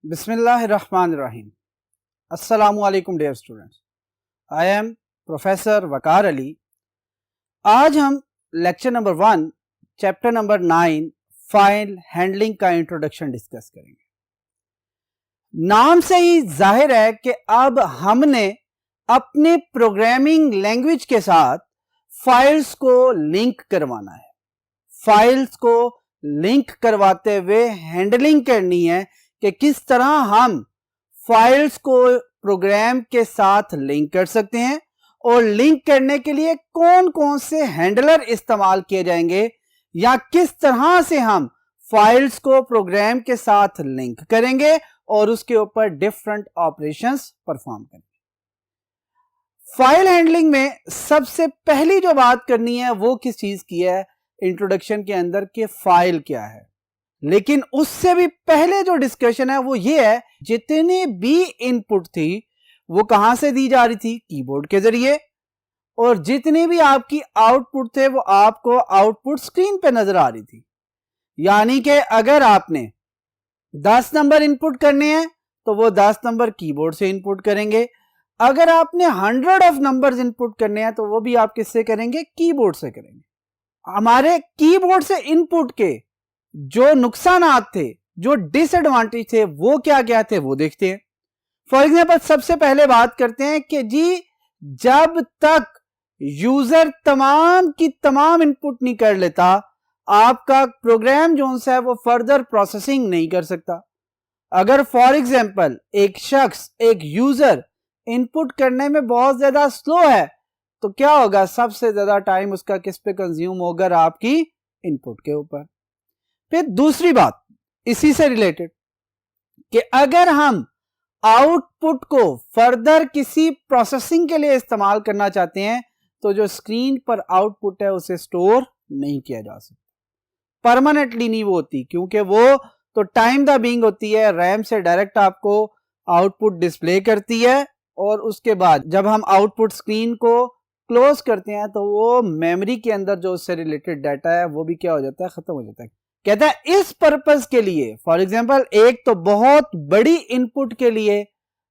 बिस्मिल्लाहिर्रहमानिर्रहीम। अस्सलामु अलैकुम dear students, I am professor Waqar Ali. आज हम lecture number 1 chapter number 9 file handling का इंट्रोडक्शन डिस्कस करेंगे। नाम से ही जाहिर है कि अब हमने अपने प्रोग्रामिंग लैंग्वेज के साथ फाइल्स को लिंक करवाना है। फाइल्स को लिंक करवाते हुए हैंडलिंग करनी है कि किस तरह हम फाइल्स को प्रोग्राम के साथ लिंक कर सकते हैं और लिंक करने के लिए कौन कौन से हैंडलर इस्तेमाल किए जाएंगे, या किस तरह से हम फाइल्स को प्रोग्राम के साथ लिंक करेंगे और उसके ऊपर डिफरेंट ऑपरेशंस परफॉर्म करेंगे। फाइल हैंडलिंग में सबसे पहली जो बात करनी है वो किस चीज की है इंट्रोडक्शन के अंदर, कि फाइल क्या है। लेकिन उससे भी पहले जो डिस्कशन है वो ये है, जितनी भी इनपुट थी वो कहां से दी जा रही थी, कीबोर्ड के जरिए, और जितने भी आपकी आउटपुट थे वो आपको आउटपुट स्क्रीन पे नजर आ रही थी। यानी कि अगर आपने 10 नंबर इनपुट करने हैं तो वो 10 नंबर कीबोर्ड से इनपुट करेंगे। अगर आपने 100 ऑफ नंबर्स इनपुट करने हैं तो वो भी आप किससे करेंगे, कीबोर्ड से करेंगे। हमारे कीबोर्ड से इनपुट के जो नुकसानात थे, जो डिसएडवांटेज थे, वो क्या क्या थे वो देखते हैं। फॉर एग्जांपल सबसे पहले बात करते हैं कि जी जब तक यूजर तमाम की तमाम इनपुट नहीं कर लेता, आपका प्रोग्राम जो है वो फर्दर प्रोसेसिंग नहीं कर सकता। अगर फॉर एग्जांपल एक शख्स, एक यूजर इनपुट करने में बहुत ज्यादा स्लो है तो क्या होगा, सबसे ज्यादा टाइम उसका किस पे कंज्यूम होगा, आपकी इनपुट के ऊपर। फिर दूसरी बात इसी से रिलेटेड कि अगर हम आउटपुट को फर्दर किसी प्रोसेसिंग के लिए इस्तेमाल करना चाहते हैं तो जो स्क्रीन पर आउटपुट है उसे स्टोर नहीं किया जा सकता, परमानेंटली नहीं वो होती, क्योंकि वो तो टाइम द बीइंग होती है, रैम से डायरेक्ट आपको आउटपुट डिस्प्ले करती है और उसके बाद जब हम आउटपुट स्क्रीन को क्लोज करते हैं तो वो मेमोरी के अंदर जो उससे रिलेटेड डाटा है वो भी क्या हो जाता है, खत्म हो जाता है। कहता है इस पर्पस के लिए, फॉर एग्जांपल एक तो बहुत बड़ी इनपुट के लिए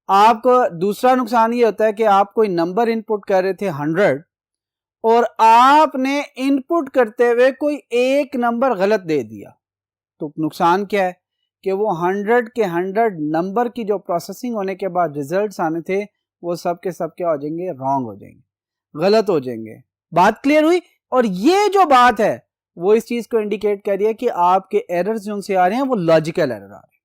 आपको दूसरा नुकसान ये होता है कि आप कोई नंबर इनपुट कर रहे थे 100 और आपने इनपुट करते हुए कोई एक नंबर गलत दे दिया, तो नुकसान क्या है कि वो 100 के 100 नंबर की जो प्रोसेसिंग होने के बाद रिजल्ट्स आने थे वो सब के सब क्या हो जाएंगे, रॉन्ग हो जाएंगे, गलत हो जाएंगे। बात क्लियर हुई। और ये जो बात है वो इस चीज को इंडिकेट कर रही है कि आपके एरर्स जो उनसे आ रहे हैं वो लॉजिकल एरर आ रहे हैं।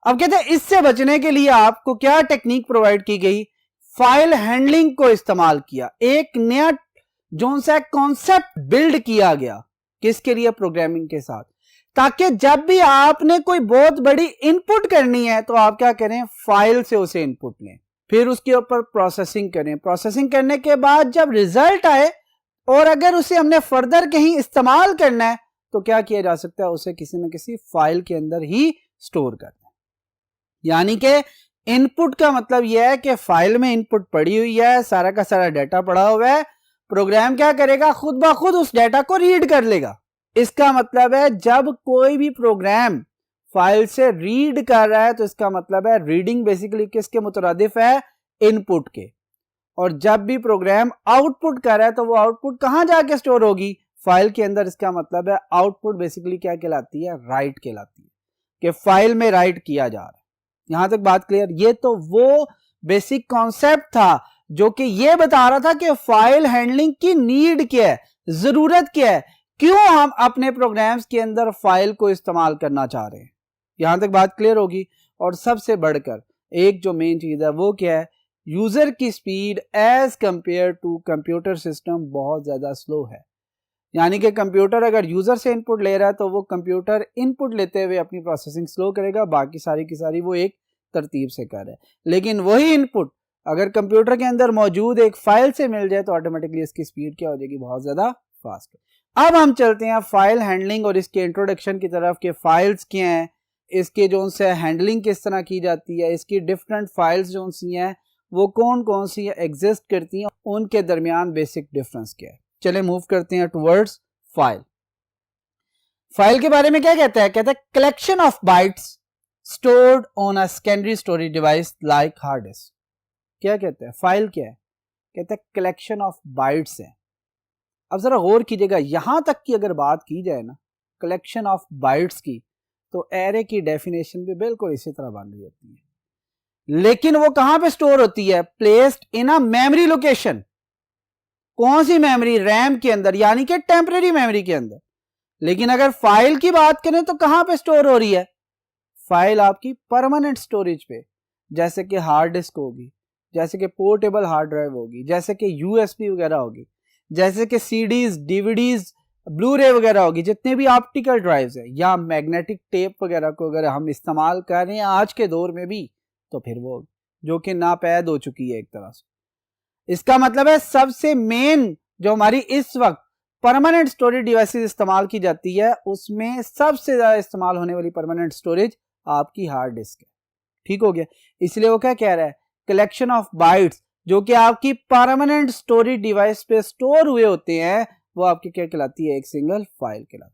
अब कहते हैं इससे बचने के लिए आपको क्या टेक्निक प्रोवाइड की गई, फाइल हैंडलिंग को इस्तेमाल किया। एक नया जो सा कॉन्सेप्ट बिल्ड किया गया, किसके लिए, प्रोग्रामिंग के साथ, ताकि जब भी आपने कोई बहुत बड़ी इनपुट करनी है तो आप क्या करें, फाइल से उसे इनपुट लें, फिर उसके ऊपर प्रोसेसिंग करें। प्रोसेसिंग करने के बाद जब रिजल्ट आए और अगर उसे हमने फर्दर कहीं इस्तेमाल करना है तो क्या किया जा सकता है, उसे किसी न किसी फाइल के अंदर ही स्टोर करना है। यानी कि इनपुट का मतलब यह है कि फाइल में इनपुट पड़ी हुई है, सारा का सारा डाटा पड़ा हुआ है, प्रोग्राम क्या करेगा, खुद ब खुद उस डाटा को रीड कर लेगा। इसका मतलब है जब कोई भी प्रोग्राम फाइल से रीड कर रहा है तो इसका मतलब है रीडिंग बेसिकली किसके मुतरादिफ है, इनपुट के। और जब भी प्रोग्राम आउटपुट कर रहा है तो वो आउटपुट कहां जाके स्टोर होगी, फाइल के अंदर। इसका मतलब है आउटपुट बेसिकली क्या कहलाती है, राइट कहलाती है, कि फाइल में राइट किया जा रहा है। यहां तक बात क्लियर। ये तो वो बेसिक कॉन्सेप्ट था जो कि ये बता रहा था कि फाइल हैंडलिंग की नीड क्या है, जरूरत क्या है, क्यों हम अपने प्रोग्राम्स के अंदर फाइल को इस्तेमाल करना चाह रहे हैं। यहां तक बात क्लियर होगी। और सबसे बढ़कर एक जो मेन चीज है वो क्या है, यूजर की speed as compare to computer system बहुत ज्यादा स्लो है। यानी कि कंप्यूटर अगर यूजर से इनपुट ले रहा है तो वो कंप्यूटर इनपुट लेते हुए अपनी प्रोसेसिंग स्लो करेगा, बाकी सारी की सारी वो एक तरतीब से कर रहा है। लेकिन वही इनपुट अगर कंप्यूटर के अंदर मौजूद एक फाइल से मिल जाए तो ऑटोमेटिकली इसकी स्पीड क्या हो जाएगी, बहुत ज्यादा फास्ट। अब हम चलते हैं फाइल हैंडलिंग और इसके इंट्रोडक्शन की तरफ कि फाइल्स क्या हैं, इसके जो उनसे हैंडलिंग किस तरह की जाती है, इसकी डिफरेंट फाइल्स जो सी हैं वो कौन कौन सी एग्जिस्ट करती हैं, उनके दरमियान बेसिक डिफरेंस क्या है। चले मूव करते हैं टुवर्ड्स फाइल। फाइल के बारे में क्या कहता है, कहता है collection of bytes stored on a secondary storage device like hard disk. क्या कहते हैं, फाइल क्या है, कहते हैं कलेक्शन ऑफ बाइट्स है। अब जरा गौर कीजिएगा, यहां तक की अगर बात की जाए ना कलेक्शन ऑफ बाइट्स की, तो एरे की डेफिनेशन भी बिल्कुल इसी तरह बन रही होती है, लेकिन वो कहां पे स्टोर होती है, placed in a memory location. कौन सी मेमोरी, रैम के अंदर, यानी कि टेम्परेरी मेमोरी के अंदर। लेकिन अगर फाइल की बात करें तो कहां पे स्टोर हो रही है, फाइल आपकी परमानेंट स्टोरेज पे, जैसे कि हार्ड डिस्क होगी, जैसे कि पोर्टेबल हार्ड ड्राइव होगी, जैसे कि यूएसबी वगैरह होगी, जैसे कि सीडीज, डीवीडीज, ब्लू रे वगैरह होगी, जितने भी ऑप्टिकल ड्राइव्स है या मैग्नेटिक टेप वगैरह को अगर हम इस्तेमाल कर रहे हैं आज के दौर में भी, तो फिर वो जो कि नापैद हो चुकी है एक तरह से। इसका मतलब है सबसे मेन जो हमारी इस वक्त परमानेंट स्टोरेज डिवाइसेस इस्तेमाल की जाती है, उसमें सबसे ज्यादा इस्तेमाल होने वाली परमानेंट स्टोरेज आपकी हार्ड डिस्क है। ठीक हो गया, इसलिए वो क्या कह रहा है, कलेक्शन ऑफ बाइट्स जो कि आपकी परमानेंट स्टोरेज डिवाइस पे स्टोर हुए होते हैं, वो आपकी क्या कहलाती है, एक सिंगल फाइल कहलाती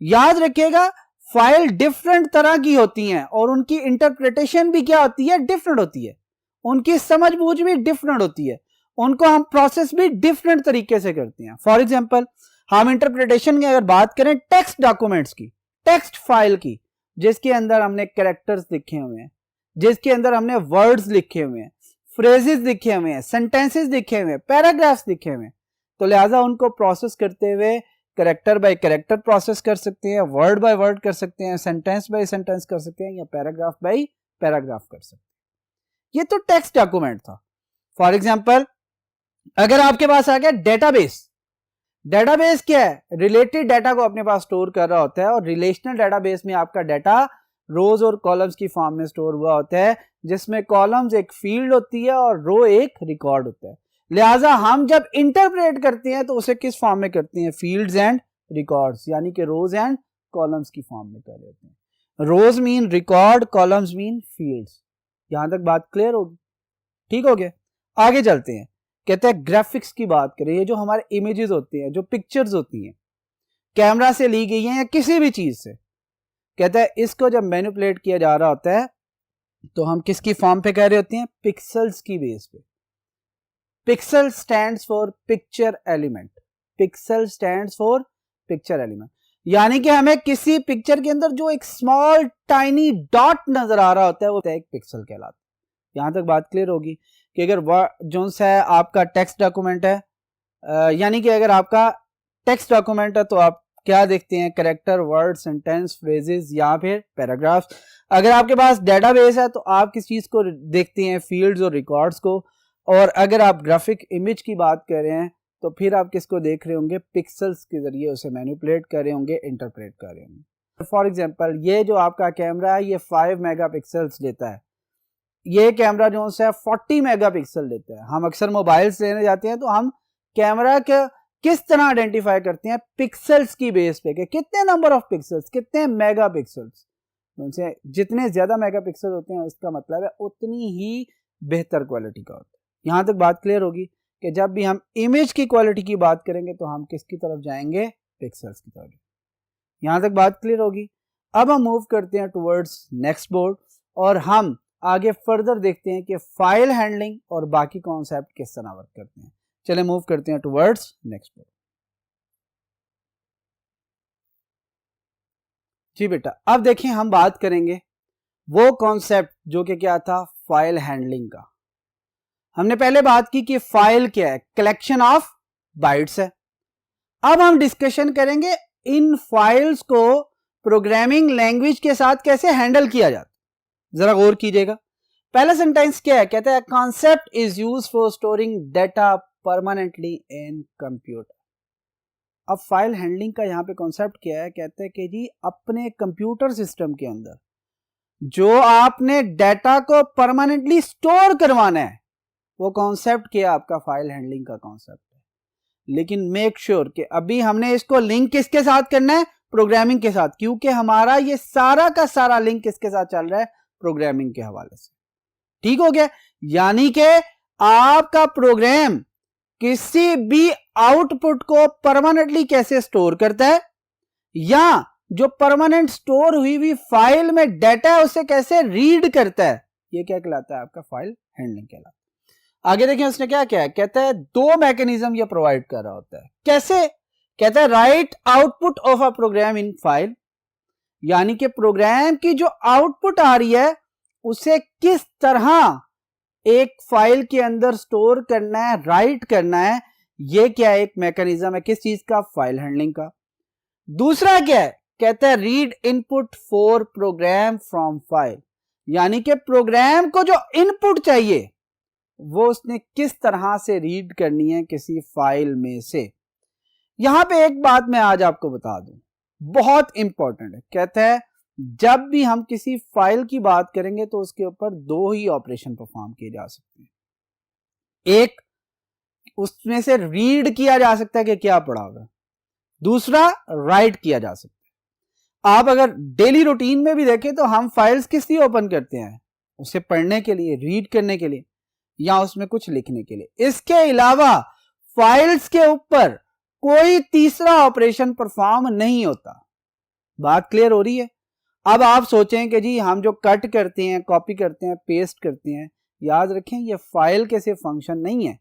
है। याद रखिएगा फाइल डिफरेंट तरह की होती हैं और उनकी इंटरप्रिटेशन भी क्या होती है, डिफरेंट होती है, उनकी समझ बूझ भी डिफरेंट होती है, उनको हम प्रोसेस भी डिफरेंट तरीके से करते हैं। फॉर एग्जांपल हम इंटरप्रिटेशन की अगर बात करें टेक्स्ट डॉक्यूमेंट्स की, टेक्स्ट फाइल की, जिसके अंदर हमने कैरेक्टर्स लिखे हुए हैं, जिसके अंदर हमने वर्ड्स लिखे हुए हैं, फ्रेजेस लिखे हुए हैं, सेंटेंसेस लिखे हुए हैं, पैराग्राफ्स लिखे हुए हैं, तो लिहाजा उनको प्रोसेस करते हुए कैरेक्टर बाय कैरेक्टर प्रोसेस कर सकते हैं, वर्ड बाय वर्ड कर सकते हैं, सेंटेंस बाय सेंटेंस कर सकते हैं, या पैराग्राफ बाय पैराग्राफ कर सकते हैं। ये तो टेक्स्ट डॉक्यूमेंट था। फॉर एग्जांपल अगर आपके पास आ गया डेटाबेस, डेटाबेस क्या है, रिलेटेड डाटा को अपने पास स्टोर कर रहा होता है, और रिलेशनल डेटाबेस में आपका डाटा रोज और कॉलम्स की फॉर्म में स्टोर हुआ होता है, जिसमें कॉलम्स एक फील्ड होती है और रो एक रिकॉर्ड होता है। लिहाजा हम जब इंटरप्रेट करते हैं तो उसे किस फॉर्म में करते हैं, फील्ड्स एंड रिकॉर्ड्स, यानी कि रोज एंड कॉलम्स की फॉर्म में कर लेते हैं। Rows mean record, columns mean fields. यहां तक बात क्लियर होगी, ठीक हो गया। आगे चलते हैं, कहते हैं ग्राफिक्स की बात करें, ये जो हमारे इमेजेस होती हैं, जो पिक्चर्स होती हैं, कैमरा से ली गई हैं या किसी भी चीज से, कहता है इसको जब मैनिपुलेट किया जा रहा होता है तो हम किसकी फॉर्म पे कह रहे होते हैं, पिक्सल्स की बेस पे। Pixel stands for picture element, pixel stands for picture element, यानी कि हमें किसी पिक्चर के अंदर जो एक स्मॉल टाइनी डॉट नजर आ रहा होता है वो एक पिक्सल कहलाता है। यहां तक बात क्लियर होगी कि अगर जो है आपका टेक्स्ट डॉक्यूमेंट है, यानी कि अगर आपका टेक्स्ट डॉक्यूमेंट है तो आप क्या देखते हैं, कैरेक्टर, वर्ड, सेंटेंस, फ्रेजेस या फिर पैराग्राफ्स। अगर आपके पास डेटाबेस है तो आप किस चीज को देखते हैं, फील्ड्स और रिकॉर्ड्स को। और अगर आप ग्राफिक इमेज की बात कर रहे हैं तो फिर आप किसको देख रहे होंगे, पिक्सल्स के जरिए उसे मैनिपुलेट कर रहे होंगे, इंटरप्रेट कर रहे होंगे। फॉर एग्जांपल ये जो आपका कैमरा है ये 5 मेगापिक्सल्स लेता है, ये कैमरा जो है 40 मेगापिक्सल लेता है। हम अक्सर मोबाइल्स लेने जाते हैं तो हम कैमरा के किस तरह आइडेंटिफाई करते हैं, पिक्सल्स की बेस पे, कि कितने नंबर ऑफ पिक्सल्स, कितने मेगापिक्सल्स। उनसे जितने ज्यादा मेगापिक्सल होते हैं उसका मतलब है उतनी ही बेहतर क्वालिटी का होता है। यहां तक बात क्लियर होगी कि जब भी हम इमेज की क्वालिटी की बात करेंगे तो हम किसकी तरफ जाएंगे, पिक्सल्स की तरफ। यहां तक बात क्लियर होगी। अब हम मूव करते हैं टुवर्ड्स नेक्स्ट बोर्ड और हम आगे फर्दर देखते हैं कि फाइल हैंडलिंग और बाकी कॉन्सेप्ट किस तरह वर्क करते हैं। चले मूव करते हैं टुवर्ड्स नेक्स्ट बोर्ड। जी बेटा, अब देखिए हम बात करेंगे वो कॉन्सेप्ट जो कि क्या था, फाइल हैंडलिंग का। हमने पहले बात की कि फाइल क्या है, कलेक्शन ऑफ बाइट्स है। अब हम डिस्कशन करेंगे इन फाइल्स को प्रोग्रामिंग लैंग्वेज के साथ कैसे हैंडल किया जाता है। जरा गौर कीजिएगा, पहला सेंटेंस क्या है, कहता है concept is used for storing data permanently in computer. अब फाइल हैंडलिंग का यहाँ पे कॉन्सेप्ट क्या है, कहते हैं कि जी अपने कंप्यूटर सिस्टम के अंदर जो आपने डाटा को परमानेंटली स्टोर करवाना है वो कॉन्सेप्ट क्या, आपका फाइल हैंडलिंग का कॉन्सेप्ट है। लेकिन मेक श्योर कि अभी हमने इसको लिंक किसके साथ करना है, प्रोग्रामिंग के साथ, क्योंकि हमारा ये सारा का सारा लिंक किसके साथ चल रहा है, प्रोग्रामिंग के हवाले से। ठीक हो गया, यानी कि आपका प्रोग्राम किसी भी आउटपुट को परमानेंटली कैसे स्टोर करता है, या जो परमानेंट स्टोर हुई हुई फाइल में डाटा है उसे कैसे रीड करता है, ये क्या कहलाता है, आपका फाइल हैंडलिंग कहलाता है। आगे देखिए उसने क्या किया, कहता है दो मैकेनिज्म ये प्रोवाइड कर रहा होता है। कैसे, कहता है write output of a program in file, यानी कि प्रोग्राम की जो आउटपुट आ रही है उसे किस तरह एक फाइल के अंदर स्टोर करना है, राइट करना है, ये क्या एक मैकेनिज्म है, किस चीज का, फाइल हैंडलिंग का। दूसरा क्या है, कहता है read input for program from file, यानी कि प्रोग्राम को जो इनपुट चाहिए वो उसने किस तरह से रीड करनी है किसी फाइल में से। यहां पे एक बात मैं आज आपको बता दूं, बहुत इंपॉर्टेंट है। कहता है जब भी हम किसी फाइल की बात करेंगे तो उसके ऊपर दो ही ऑपरेशन परफॉर्म किए जा सकते हैं। एक, उसमें से रीड किया जा सकता है कि क्या पढ़ा होगा, दूसरा राइट किया जा सकता है। आप अगर डेली रूटीन में भी देखें तो हम फाइल्स किस लिए ओपन करते हैं, उसे पढ़ने के लिए, रीड करने के लिए, या उसमें कुछ लिखने के लिए। इसके अलावा फाइल्स के ऊपर कोई तीसरा ऑपरेशन परफॉर्म नहीं होता। बात क्लियर हो रही है। अब आप सोचें कि जी हम जो कट करते हैं, कॉपी करते हैं, पेस्ट करते हैं, याद रखें ये फाइल के सिर्फ फंक्शन नहीं है।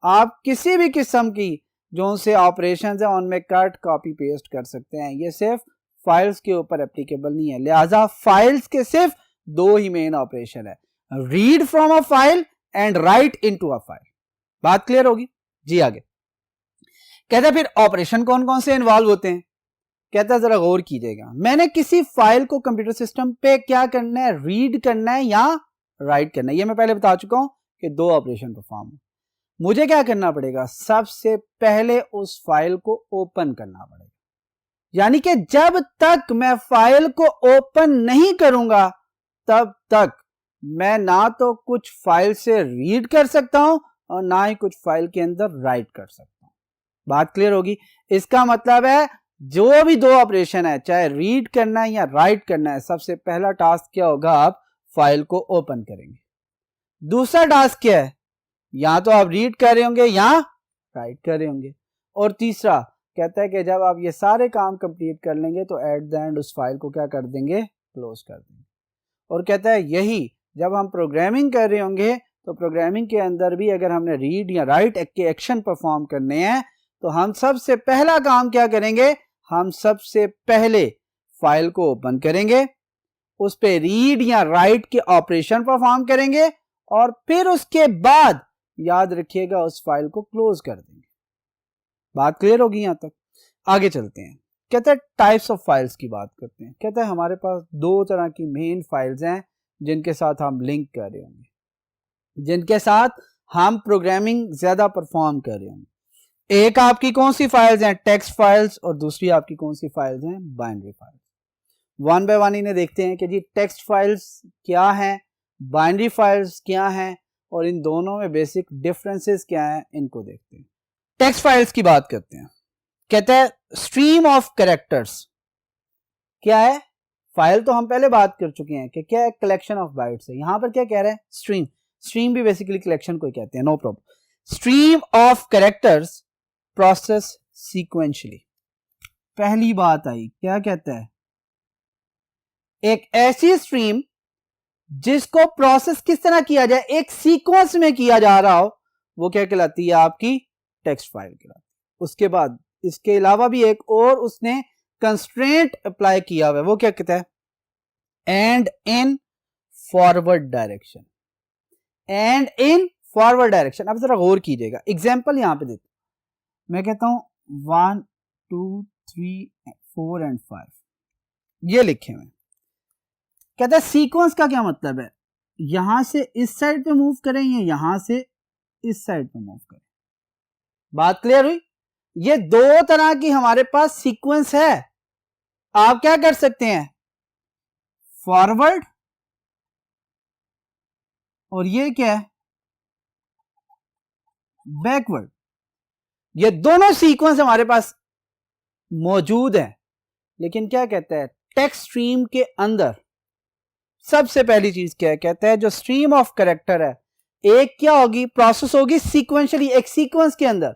आप किसी भी किस्म की जो से ऑपरेशन है उनमें कट, कॉपी, पेस्ट कर सकते हैं, ये सिर्फ फाइल्स के ऊपर एप्लीकेबल नहीं है। लिहाजा फाइल्स के सिर्फ दो ही मेन ऑपरेशन है, read from a file and right into a file. बात क्लियर होगी जी। आगे कहता है फिर ऑपरेशन कौन कौन से इन्वॉल्व होते हैं। कहता है जरा गौर कीजिएगा, मैंने किसी फाइल को कंप्यूटर सिस्टम पे क्या करना है, रीड करना है या राइट करना है। ये मैं पहले बता चुका हूं कि दो ऑपरेशन परफॉर्म है। मुझे क्या करना पड़ेगा, सबसे पहले उस फाइल को ओपन करना पड़ेगा, यानी कि जब तक मैं फाइल को ओपन नहीं करूंगा तब तक मैं ना तो कुछ फाइल से रीड कर सकता हूं और ना ही कुछ फाइल के अंदर राइट कर सकता हूं। बात क्लियर होगी। इसका मतलब है जो भी दो ऑपरेशन है, चाहे रीड करना है या राइट करना है, सबसे पहला टास्क क्या होगा, आप फाइल को ओपन करेंगे। दूसरा टास्क क्या है, या तो आप रीड कर रहे होंगे या राइट कर रहे होंगे। और तीसरा कहता है कि जब आप ये सारे काम कंप्लीट कर लेंगे तो एट द एंड उस फाइल को क्या कर देंगे, क्लोज कर देंगे। और कहता है यही जब हम प्रोग्रामिंग कर रहे होंगे तो प्रोग्रामिंग के अंदर भी अगर हमने रीड या राइट के एक्शन परफॉर्म करने हैं तो हम सबसे पहला काम क्या करेंगे, हम सबसे पहले फाइल को ओपन करेंगे, उस पे रीड या राइट के ऑपरेशन परफॉर्म करेंगे और फिर उसके बाद याद रखिएगा उस फाइल को क्लोज कर देंगे। बात क्लियर होगी यहां तक। आगे चलते हैं। कहता है टाइप्स ऑफ फाइल्स की बात करते हैं। कहता है हमारे पास दो तरह की मेन फाइल्स हैं जिनके साथ हम लिंक कर रहे होंगे, जिनके साथ हम प्रोग्रामिंग ज्यादा परफॉर्म कर रहे होंगे। एक आपकी कौन सी फाइल्स हैं, टेक्स्ट फाइल्स, और दूसरी आपकी कौन सी फाइल्स हैं, binary files. One by one इन्हें देखते हैं कि जी टेक्स्ट फाइल्स क्या हैं, बाइनरी फाइल्स क्या हैं और इन दोनों में बेसिक डिफरेंसेस क्या हैं, इनको देखते हैं। टेक्स्ट फाइल्स की बात करते हैं। कहता है स्ट्रीम ऑफ कैरेक्टर्स क्या है, फाइल तो हम पहले बात कर चुके हैं कि क्या है, कलेक्शन ऑफ बाइट्स है। यहां पर क्या कह रहा है, स्ट्रीम। स्ट्रीम भी बेसिकली कलेक्शन को ही कहते हैं, no problem. Stream of characters process sequentially. पहली बात आई, क्या कहता है, एक ऐसी स्ट्रीम जिसको प्रोसेस किस तरह किया जाए, एक सीक्वेंस में किया जा रहा हो, वो क्या कहलाती है, आपकी टेक्स्ट फाइल कहलाती है। उसके बाद इसके अलावा भी एक और उसने कंस्ट्रेंट अप्लाई किया हुआ है, वो क्या कहता है, and in forward direction. And in forward direction. अब जरा गौर कीजिएगा, एग्जांपल यहां पे देते, मैं कहता हूं 1 2 3 4 एंड 5 ये लिखे हुए। कहता है सीक्वेंस का क्या मतलब है, यहां से इस साइड पे मूव करें या यहां से इस साइड पे मूव करें। बात क्लियर हुई। ये दो तरह की हमारे पास सीक्वेंस है। आप क्या कर सकते हैं, फॉरवर्ड, और ये क्या है, बैकवर्ड। ये दोनों सीक्वेंस हमारे पास मौजूद है। लेकिन क्या कहता है, टेक्स्ट स्ट्रीम के अंदर सबसे पहली चीज क्या है, कहता है जो स्ट्रीम ऑफ कैरेक्टर है, एक क्या होगी, प्रोसेस होगी सीक्वेंशियली, एक सीक्वेंस के अंदर।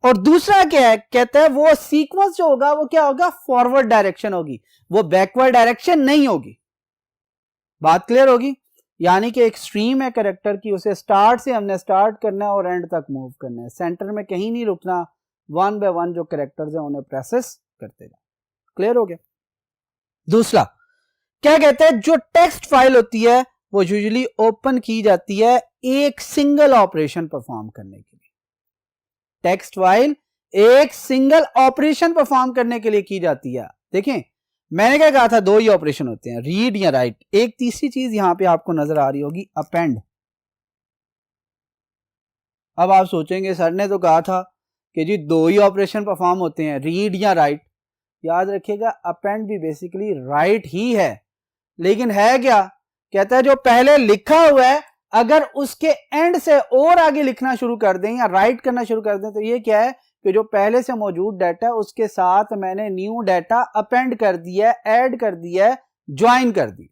और दूसरा क्या है, कहता है वो सीक्वेंस जो होगा वो क्या होगा, फॉरवर्ड डायरेक्शन होगी, वो बैकवर्ड डायरेक्शन नहीं होगी। बात क्लियर होगी? यानी कि एक स्ट्रीम है कैरेक्टर की, उसे स्टार्ट से हमने स्टार्ट करना है और एंड तक मूव करना है, सेंटर में कहीं नहीं रुकना, वन बाय वन जो कैरेक्टर्स हैं उन्हें प्रोसेस करते जाए। क्लियर हो गया? दूसरा क्या कहता है, जो टेक्स्ट फाइल होती है वो यूजुअली ओपन की जाती है एक सिंगल ऑपरेशन परफॉर्म करने के लिए। टेक्स्ट फाइल एक सिंगल ऑपरेशन परफॉर्म करने के लिए की जाती है। देखें मैंने क्या कहा था, दो ही ऑपरेशन होते हैं, रीड या राइट। एक तीसरी चीज यहां पे आपको नजर आ रही होगी, अपेंड। अब आप सोचेंगे सर ने तो कहा था कि जी दो ही ऑपरेशन परफॉर्म होते हैं, रीड या राइट। याद रखिएगा अपेंड भी बेसिकली राइट ही है, लेकिन है क्या, कहता है जो पहले लिखा हुआ है अगर उसके एंड से और आगे लिखना शुरू कर दें या राइट करना शुरू कर दें तो ये क्या है कि जो पहले से मौजूद डाटा है उसके साथ मैंने न्यू डाटा अपेंड कर दिया, ऐड कर दिया, ज्वाइन कर दी।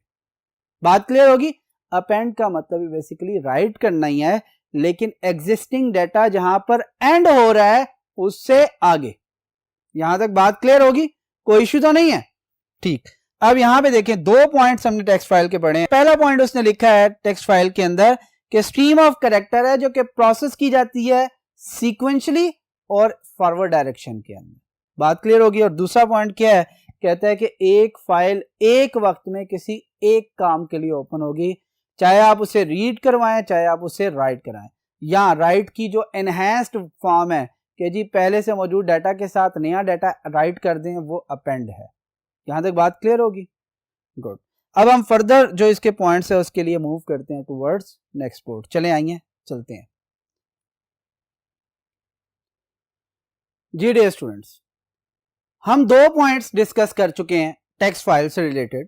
बात क्लियर होगी? अपेंड का मतलब भी बेसिकली राइट करना ही है, लेकिन एग्जिस्टिंग डाटा जहां पर एंड हो रहा है उससे आगे। यहां तक बात क्लियर होगी? कोई इश्यू तो नहीं है? ठीक। अब यहां पे देखें दो पॉइंट्स हमने टेक्स्ट फाइल के पढ़े हैं। पहला पॉइंट उसने लिखा है टेक्स्ट फाइल के अंदर कि स्ट्रीम ऑफ कैरेक्टर है जो कि प्रोसेस की जाती है सीक्वेंशियली और फॉरवर्ड डायरेक्शन के अंदर। बात क्लियर होगी? और दूसरा पॉइंट क्या है, कहता है कि एक फाइल एक वक्त में किसी एक काम के लिए ओपन होगी, चाहे आप उसे रीड करवाएं चाहे आप उसे राइट कराएं। या राइट की जो एनहेंस्ड फॉर्म है कि जी पहले से मौजूद डाटा के साथ नया डाटा राइट कर दें, वो अपेंड है। यहां तक बात क्लियर होगी? गुड। अब हम फर्दर जो इसके पॉइंट्स है उसके लिए मूव करते हैं टुवर्ड्स नेक्स्ट पोर्ट। चले आइए चलते हैं जी। डियर स्टूडेंट्स, हम दो पॉइंट्स डिस्कस कर चुके हैं टेक्स्ट फाइल से रिलेटेड।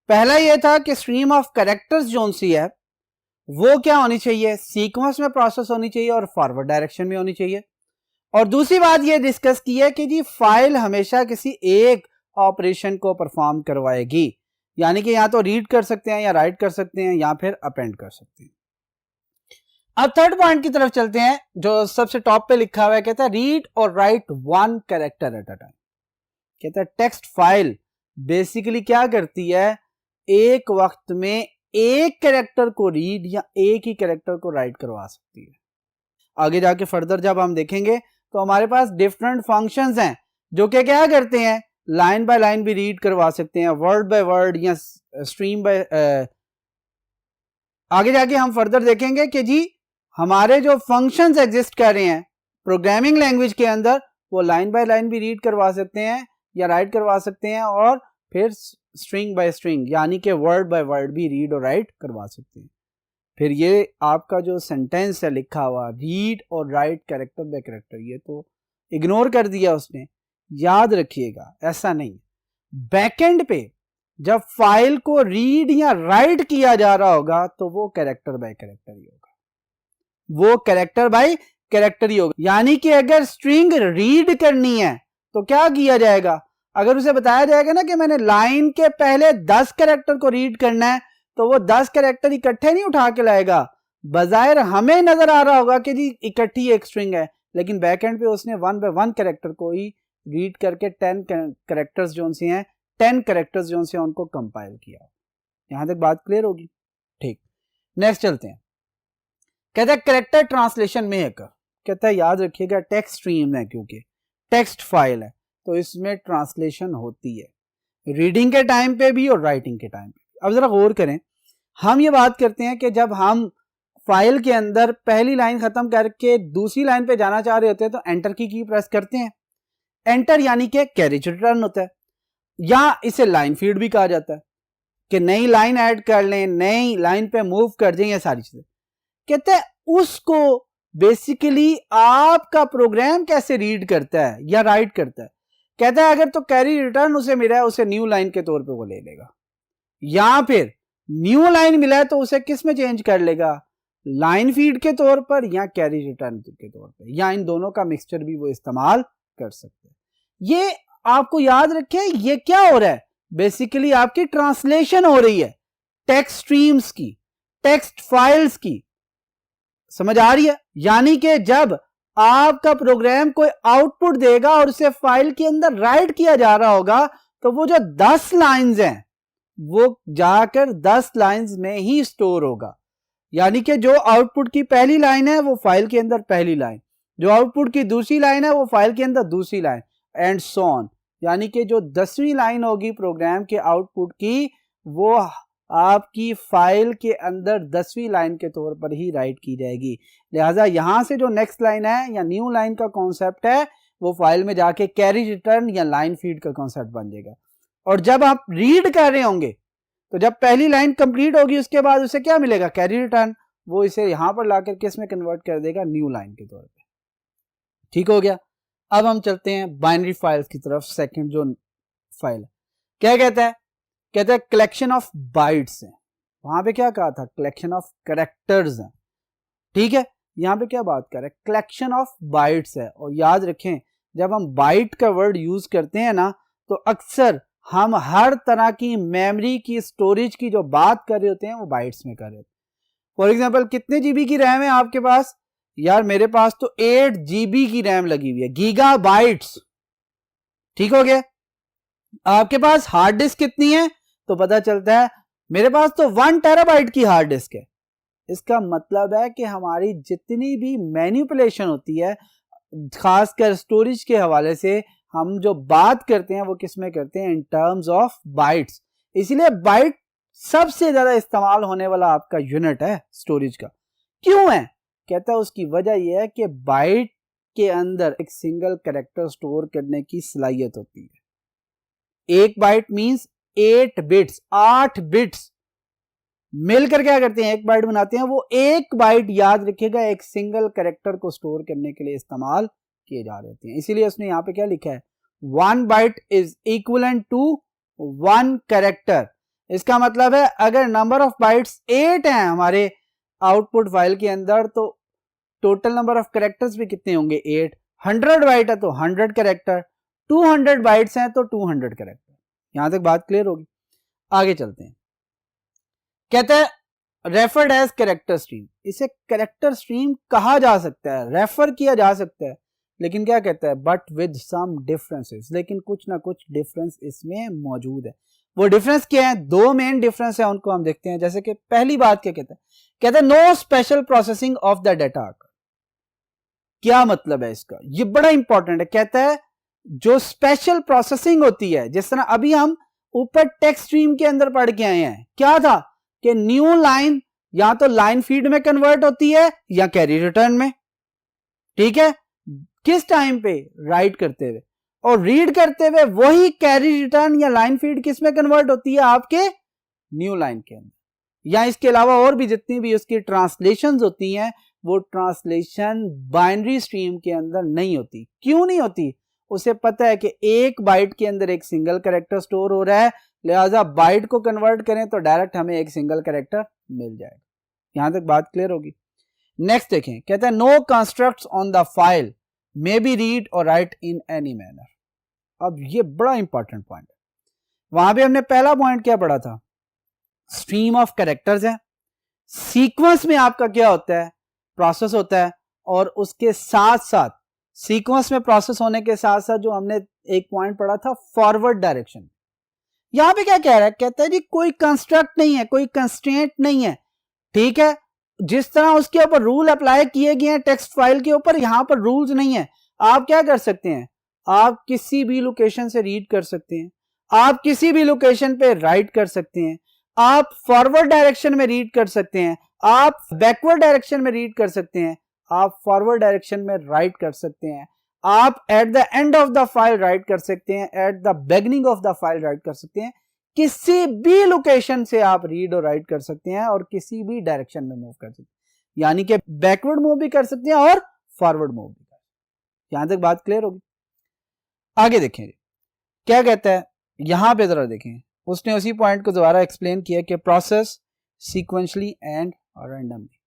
पहला यह था कि स्ट्रीम ऑफ कैरेक्टर्स जो सी है वो क्या होनी चाहिए, सीक्वेंस में प्रोसेस होनी चाहिए और फॉरवर्ड डायरेक्शन में होनी चाहिए। और दूसरी बात यह डिस्कस की है कि जी फाइल हमेशा किसी एक ऑपरेशन को परफॉर्म करवाएगी, यानी कि या तो रीड कर सकते हैं या राइट कर सकते हैं या फिर अपेंड कर सकते हैं। अब थर्ड पॉइंट की तरफ चलते हैं जो सबसे टॉप पे लिखा हुआ है, कहता है रीड और right one character at a time. कहता है टेक्स्ट फाइल बेसिकली क्या करती है, एक वक्त में एक कैरेक्टर को रीड या एक ही कैरेक्टर को राइट करवा सकती है। आगे जाके फर्दर जब हम देखेंगे तो हमारे पास डिफरेंट फंक्शंस हैं जो कि क्या करते हैं, लाइन बाय लाइन भी रीड करवा सकते हैं, वर्ड बाय वर्ड या स्ट्रीम बाय। आगे जाके हम फर्दर देखेंगे कि जी हमारे जो फंक्शंस एग्जिस्ट कर रहे हैं प्रोग्रामिंग लैंग्वेज के अंदर, वो लाइन बाय लाइन भी रीड करवा सकते हैं या राइट करवा सकते हैं, और फिर स्ट्रिंग बाय स्ट्रिंग यानी कि वर्ड बाय वर्ड भी रीड और राइट करवा सकते हैं। फिर ये आपका जो सेंटेंस है लिखा हुआ रीड और राइट कैरेक्टर बाय कैरेक्टर, ये तो इग्नोर कर दिया उसने। याद रखिएगा ऐसा नहीं, बैकएंड पे जब फाइल को रीड या राइट किया जा रहा होगा तो वो कैरेक्टर बाय कैरेक्टर ही होगा, वो कैरेक्टर बाय कैरेक्टर ही होगा। यानी कि अगर स्ट्रिंग रीड करनी है तो क्या किया जाएगा, अगर उसे बताया जाएगा ना कि मैंने लाइन के पहले 10 कैरेक्टर को रीड करना है तो वो 10 कैरेक्टर इकट्ठे नहीं उठा के लाएगा। बजायर हमें नजर आ रहा होगा कि जी इकट्ठी एक स्ट्रिंग है, लेकिन बैकएंड पे उसने वन बाय वन कैरेक्टर को ही रीड करके 10 कैरेक्टर्स जो से हैं 10 कैरेक्टर्स जो से उनको कंपाइल किया। यहां तक बात क्लियर होगी? ठीक। नेक्स्ट चलते हैं। कहता है कैरेक्टर ट्रांसलेशन में है कर। कहता है याद रखिएगा टेक्स्ट स्ट्रीम है, क्योंकि टेक्स्ट फाइल है तो इसमें ट्रांसलेशन होती है, रीडिंग के टाइम पे भी और राइटिंग के टाइम पे। अब जरा गौर करें, हम ये बात करते हैं कि जब हम फाइल के अंदर पहली लाइन खत्म करके दूसरी लाइन पे जाना चाह रहे होते हैं तो एंटर की प्रेस करते हैं। एंटर यानी कि कैरेज रिटर्न होता है, या इसे लाइन फीड भी कहा जाता है कि नई लाइन ऐड कर लें, नई लाइन पे मूव कर दें, ये सारी चीजें। कहते हैं उसको बेसिकली आपका प्रोग्राम कैसे रीड करता है या राइट करता है। कहता है अगर तो कैरी रिटर्न उसे मिला है उसे न्यू लाइन के तौर पे वो ले लेगा, या फिर न्यू लाइन मिला है तो उसे किस में चेंज कर लेगा, लाइन फीड के तौर पर या कैरी रिटर्न के तौर पर, या इन दोनों का मिक्सचर भी वो इस्तेमाल कर सकते हैं। ये आपको याद रखें, ये क्या हो रहा है, बेसिकली आपकी ट्रांसलेशन हो रही है टेक्स्ट स्ट्रीम्स की, टेक्स्ट फाइल्स की। समझ आ रही है? यानी कि जब आपका प्रोग्राम कोई आउटपुट देगा और उसे फाइल के अंदर राइट किया जा रहा होगा, तो वो जो 10 लाइंस हैं वो जाकर 10 लाइंस में ही स्टोर होगा। यानी कि जो आउटपुट की पहली लाइन है वो फाइल के अंदर पहली लाइन, जो आउटपुट की दूसरी लाइन है वो फाइल के अंदर दूसरी लाइन, एंड सो ऑन। यानी कि जो 10वीं लाइन होगी प्रोग्राम के आउटपुट की वो आपकी फाइल के अंदर 10वीं लाइन के तौर पर ही राइट की जाएगी। लिहाजा यहां से जो नेक्स्ट लाइन है या न्यू लाइन का कॉन्सेप्ट है वो फाइल में जाके कैरी रिटर्न या लाइन फीड का कॉन्सेप्ट बन जाएगा। और जब आप रीड कर रहे होंगे तो जब पहली लाइन कंप्लीट होगी उसके बाद उसे क्या मिलेगा, कैरी रिटर्न, वो इसे यहां पर लाकर किस में कन्वर्ट कर देगा, न्यू लाइन के तौर पे। ठीक हो गया। अब हम चलते हैं बाइनरी फाइल्स की तरफ। सेकंड जो फाइल क्या कहता है, कहता है कलेक्शन ऑफ बाइट्स है। वहां पे क्या कहा था, कलेक्शन ऑफ कैरेक्टर्स है। ठीक है, यहां पे क्या बात कर रहे हैं, कलेक्शन ऑफ बाइट्स है। और याद रखें जब हम बाइट का वर्ड यूज करते हैं ना तो अक्सर हम हर तरह की मेमोरी की स्टोरेज की जो बात कर रहे होते हैं वो बाइट्स में कर रहे होते हैं। फॉर एग्जांपल कितने जीबी की रैम है आपके पास, यार मेरे पास तो 8 जीबी की रैम लगी हुई है, गीगा बाइट्स। ठीक हो गया। आपके पास हार्ड डिस्क कितनी है, तो पता चलता है मेरे पास तो 1 टेराबाइट की हार्ड डिस्क है। इसका मतलब है कि हमारी जितनी भी मैनिपुलेशन होती है खासकर स्टोरेज के हवाले से, हम जो बात करते हैं वो किस में करते हैं, इन टर्म्स ऑफ बाइट्स। इसीलिए बाइट सबसे ज्यादा इस्तेमाल होने वाला आपका यूनिट है स्टोरेज का। क्यों है, कहता है उसकी वजह यह है कि बाइट के अंदर एक सिंगल कैरेक्टर स्टोर करने की सलाहियत होती है। एक बाइट मींस 8 बिट्स, 8 बिट्स मिलकर क्या करते हैं, एक बाइट बनाते हैं। वो एक बाइट याद रखिएगा एक सिंगल कैरेक्टर को स्टोर करने के लिए इस्तेमाल किए जा रहे हैं। इसीलिए उसने यहां पे क्या लिखा है, 1 byte is equivalent to 1 character. इसका मतलब है अगर नंबर ऑफ बाइट्स 8 हैं हमारे आउटपुट फाइल के अंदर तो टोटल नंबर ऑफ कैरेक्टर्स भी कितने होंगे, 8। 100 बाइट है तो 100 कैरेक्टर, 200 बाइट्स हैं तो 200 कैरेक्टर। यहां तक बात क्लियर होगी। आगे चलते हैं। कहता है रेफर्ड एज कैरेक्टर स्ट्रीम। इसे कैरेक्टर स्ट्रीम कहा जा सकता है, रेफर किया जा सकता है, लेकिन क्या कहता है, बट विद सम डिफरेंसेस, लेकिन कुछ ना कुछ डिफरेंस इसमें मौजूद है। वो डिफरेंस क्या है, 2 मेन डिफरेंस है, उनको हम देखते हैं। जैसे कि पहली बात क्या कहता है, कहता है no special processing of the data. क्या मतलब है इसका, ये बड़ा इंपॉर्टेंट है। कहता है जो स्पेशल प्रोसेसिंग होती है, जिस तरह अभी हम ऊपर टेक्स्ट स्ट्रीम के अंदर पढ़ के आए हैं, क्या था कि न्यू लाइन या तो लाइन फीड में कन्वर्ट होती है या कैरी रिटर्न में। ठीक है, किस टाइम पे, राइट करते हुए, और रीड करते हुए वही कैरी रिटर्न या लाइन फीड किस में कन्वर्ट होती है, आपके न्यू लाइन के अंदर। या इसके अलावा और भी जितनी भी उसकी ट्रांसलेशंस होती हैं वो ट्रांसलेशन बाइनरी स्ट्रीम के अंदर नहीं होती। क्यों नहीं होती, उसे पता है कि एक बाइट के अंदर एक सिंगल कैरेक्टर स्टोर हो रहा है, लिहाजा बाइट को कन्वर्ट करें तो डायरेक्ट हमें एक सिंगल कैरेक्टर मिल जाएगा। यहां तक बात क्लियर होगी। नेक्स्ट देखें, कहता है no constructs on the file may be read और राइट इन एनी मैनर। अब ये बड़ा इंपॉर्टेंट पॉइंट है। वहां पे हमने पहला पॉइंट क्या पढ़ा था, स्ट्रीम ऑफ कैरेक्टर्स है। सीक्वेंस में आपका क्या होता है, प्रोसेस होता है, और उसके साथ साथ सीक्वेंस में प्रोसेस होने के साथ साथ जो हमने एक पॉइंट पढ़ा था फॉरवर्ड डायरेक्शन। यहां पे क्या कह रहा है, कहता है जी कोई कंस्ट्रक्ट नहीं है, कोई कंस्ट्रेंट नहीं है। ठीक है, जिस तरह उसके ऊपर रूल अप्लाई किए गए हैं टेक्स्ट फाइल के ऊपर, यहां पर रूल्स नहीं है। आप क्या कर सकते हैं, आप किसी भी लोकेशन से रीड कर सकते हैं, आप किसी भी लोकेशन पे राइट कर सकते हैं, आप फॉरवर्ड डायरेक्शन में रीड कर सकते हैं, आप बैकवर्ड डायरेक्शन में रीड कर सकते हैं, आप फॉरवर्ड डायरेक्शन में राइट कर सकते हैं, आप at the end of the file write कर सकते हैं, at the beginning of the file write कर सकते हैं। किसी भी लोकेशन से आप रीड और राइट कर सकते हैं और किसी भी डायरेक्शन में मूव कर सकते हैं। यानी कि बैकवर्ड मूव भी कर सकते हैं और फॉरवर्ड मूव भी कर सकते हैं। यहां तक बात क्लियर होगी। आगे देखें क्या कहता है, यहां पे जरा देखें, उसने उसी पॉइंट को दोबारा एक्सप्लेन किया कि प्रोसेस सीक्वेंशली एंड रैंडमली।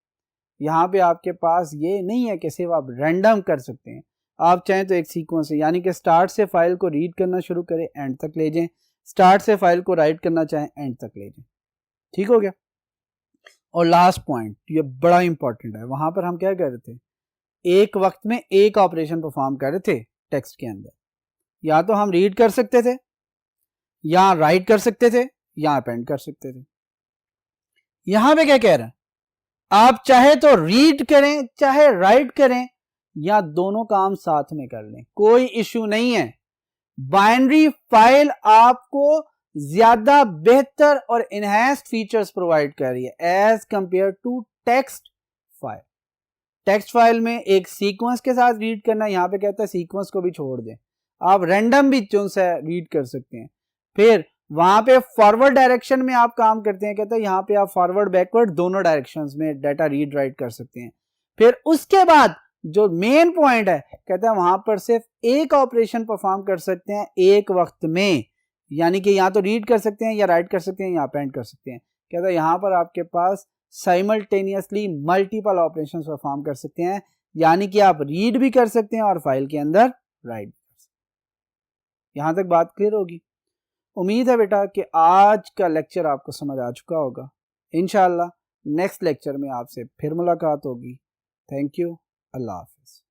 यहां पे आपके पास ये नहीं है कि सिर्फ आप रैंडम कर सकते हैं, आप चाहें तो एक सीक्वेंस है, यानी कि स्टार्ट से फाइल को रीड करना शुरू करें, एंड तक ले जाएं, स्टार्ट से फाइल को राइट करना चाहें, एंड तक ले जाएं। ठीक हो गया। और लास्ट पॉइंट, ये बड़ा इंपॉर्टेंट है, वहां पर हम क्या कह रहे थे, एक वक्त में एक ऑपरेशन परफॉर्म कर रहे थे टेक्स्ट के अंदर। या तो हम रीड कर सकते थे, या राइट कर सकते थे, या अपेंड कर सकते थे। यहां पे क्या कह रहा है, आप चाहे तो रीड करें चाहे राइट करें, या दोनों काम साथ में कर लें, कोई इश्यू नहीं है। बाइनरी फाइल आपको ज्यादा बेहतर और इनहैंस्ड फीचर्स प्रोवाइड कर रही है as compare to text file. Text file में एक सीक्वेंस के साथ रीड करना, यहां पे कहता है सीक्वेंस को भी छोड़ दें, आप रैंडम भी चुन से रीड कर सकते हैं। फिर वहां पे फॉरवर्ड डायरेक्शन में आप काम करते हैं, कहते हैं यहां पे आप फॉरवर्ड बैकवर्ड दोनों डायरेक्शंस में डाटा रीड राइट कर सकते हैं। फिर उसके बाद जो मेन पॉइंट है, कहते हैं वहां पर सिर्फ एक ऑपरेशन परफॉर्म कर सकते हैं एक वक्त में, यानी कि या तो रीड कर सकते हैं या राइट कर सकते हैं या अपेंड कर सकते हैं। कहता है यहां पर आपके पास साइमल्टेनियसली मल्टीपल ऑपरेशंस परफॉर्म कर सकते हैं, यानी कि आप रीड भी कर सकते हैं और फाइल के अंदर राइट भी कर सकते हैं। यहां तक बात क्लियर होगी। उम्मीद है बेटा कि आज का लेक्चर आपको समझ आ चुका होगा। इंशाअल्लाह नेक्स्ट लेक्चर में आपसे फिर मुलाकात होगी। Thank you. Allah Hafiz.